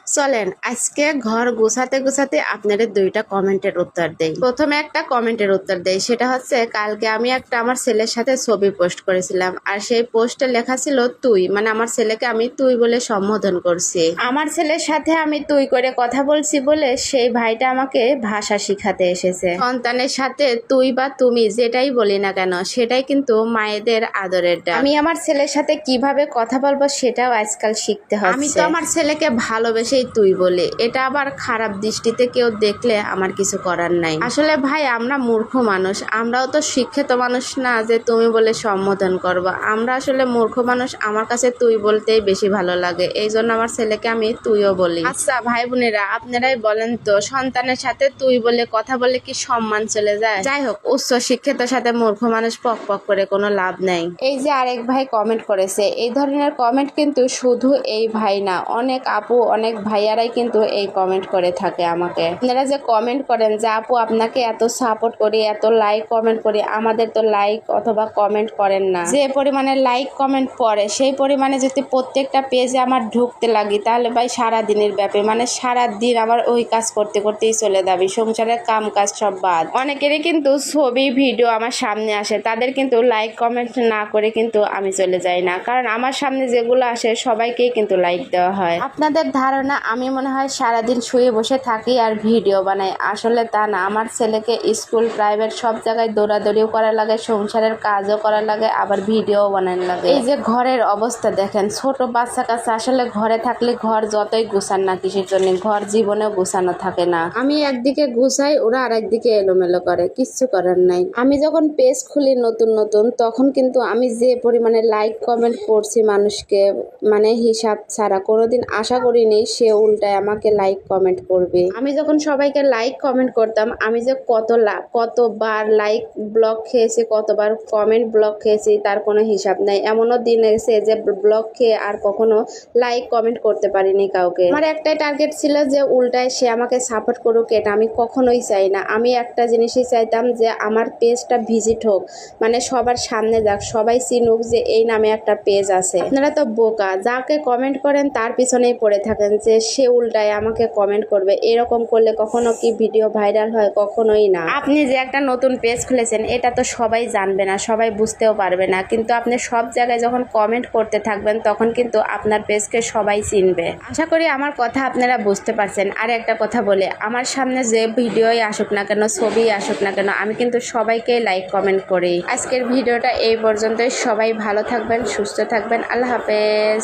চলেন আজকে ঘর গোছাতে গোছাতে আপনাদের দুইটা কমেন্টের উত্তর দেই। প্রথমে একটা কমেন্টের উত্তর দেই, সেটা হচ্ছে কালকে আমি একটা আমার ছেলের সাথে ছবি পোস্ট করেছিলাম, আর সেই পোস্টে লেখা ছিল তুই, মানে আমার ছেলেকে আমি তুই বলে সম্বোধন করছি। আমার ছেলের সাথে আমি তুই করে কথা বলছি বলে সেই ভাইটা আমাকে ভাষা শিখাতে এসেছে। সন্তানের সাথে তুই বা তুমি যেটাই বলি না কেন সেটাই কিন্তু মায়েদের আদরের ডাক। আমি আমার ছেলের সাথে কিভাবে কথা বলবো সেটাও আজকাল শিখতে হচ্ছে। আমি তো আমার ছেলেকে ভালোবেসেই তুই বলি, এটা আবার খারাপ দৃষ্টিতে কেউ দেখলে আমার কিছু করার নাই। আসলে ভাই আমরা মূর্খ মানুষ, আমরাও তো শিক্ষিত মানুষ না যে তুমি বলে সম্বোধন করবো। আমরা আসলে মূর্খ মানুষ, আমার কাছে তুই বলতেই বেশি ভালো লাগে, এই জন্য আমার ছেলেকে আমি তুইও বলি। আচ্ছা ভাই বোনেরা, আপনারাই বলেন তো, সন্তানের সাথে তুই বলে কথা বলে কি সম্মান চলে যায়? যাই হোক, উচ্চ শিক্ষিতের সাথে মূর্খ মানুষ পক পক করে কোনো লাভ নাই। এই যে আরেক ভাই কমেন্ট করেছে, এই ধরনের কমেন্ট কিন্তু শুধু এই ভাই না, অনেক আপু অনেক ভাইয়ারাই কিন্তু এই কমেন্ট করে থাকে আমাকে। আপনারা যে কমেন্ট করেন যে আপু আপনাকে এত সাপোর্ট করি, এত লাইক কমেন্ট করি, আমাদের তো লাইক অথবা কমেন্ট করেন না। যে পরিমাণে লাইক কমেন্ট পড়ে সেই পরিমাণে যদি প্রত্যেকটা পেজে আমার ঢুকতে লাগি তাহলে ভাই সারা দিনের ব্যাপী, মানে সারা দিন আমার ওই কাজ করতে করতেই চলে যাবে, সংসারের কাম কাজ সব বাদ। অনেকেরই কিন্তু ছবি ভিডিও আমার সামনে আসে, তাদের কিন্তু লাইক কমেন্ট না করে কিন্তু আমি চলে যাই না, কারণ আমার সামনে যেগুলো আসে সবাইকেই কিন্তু লাইক দেওয়া হয়। আপনাদের ধারণা আমি মনে হয় সারাদিন শুয়ে বসে থাকি আর ভিডিও বানাই, আসলে তা না। আমার ছেলেকে স্কুল প্রাইভেট সব জায়গায় দৌড়াদৌড়িও করা লাগে, সংসারের কাজও করা লাগে, আবার ভিডিও বানানো লাগে। এই যে ঘরের অবস্থা দেখেন, ছোট বাচ্চা কাছে আসলে ঘরে থাকলে ঘর যতই গুছান না কিসের জন্য, ঘর জীবনেও গুছানো থাকে না। আমি একদিকে গুছাই, ওরা আর একদিকে এলোমেলো করে, কিচ্ছু করার নাই। আমি যখন পেজ খুলি নতুন নতুন, তখন কিন্তু আমি যে পরিমাণে লাইক কমেন্ট করছি মানুষকে, মানে হিসাব ছাড়া, কোনোদিন আশা করিনি সে উল্টায় আমাকে লাইক কমেন্ট করবে। আমি যখন সবাইকে লাইক কমেন্ট করতাম, আমি যে কতবার লাইক ব্লক খেয়েছি, কতবার কমেন্ট ব্লক খেয়েছি তার কোনো হিসাব নাই। এমনও দিন এসে যে ব্লক খেয়ে আর কখনো লাইক কমেন্ট করতে পারিনি কাউকে। আমার একটাই টার্গেট ছিল যে উল্টায় সে আমাকে সাপোর্ট করুক, এটা আমি কখনোই চাই না। আমি একটা জিনিসই চাইতাম যে আমার পেজটা ভিজিট হোক, মানে সবার সামনে যাক, সবাই চিনুক যে এই নামে একটা পেজ আছে। আপনারা তো বোকা, যাকে কমেন্ট করেন তার পিছনেই পড়ে থাকেন যে সে উল্টায় আমাকে কমেন্ট করবে। এরকম করলে কখনো কি ভিডিও ভাইরাল হয়? কখনোই না। আপনি যে একটা নতুন পেজ খুলেছেন এটা তো সবাই জানবে না, সবাই বুঝতেও পারবে না, কিন্তু আপনি সব জায়গায় যখন কমেন্ট করতে থাকবেন তখন কিন্তু আপনার পেজকে সবাই চিনবে। আশা করি আমার কথা আপনারা বুঝতে পারছেন। আর একটা কথা বলে, আমার সামনে যে ভিডিওই আসুক না কেন, ছবি আসুক না কেন, আমি কিন্তু সবাইকে লাইক কমেন্ট করি। আজকের ভিডিওটা এই পর্যন্তই। সবাই ভালো থাকবেন, সুস্থ থাকবেন। আল্লাহ হাফেজ।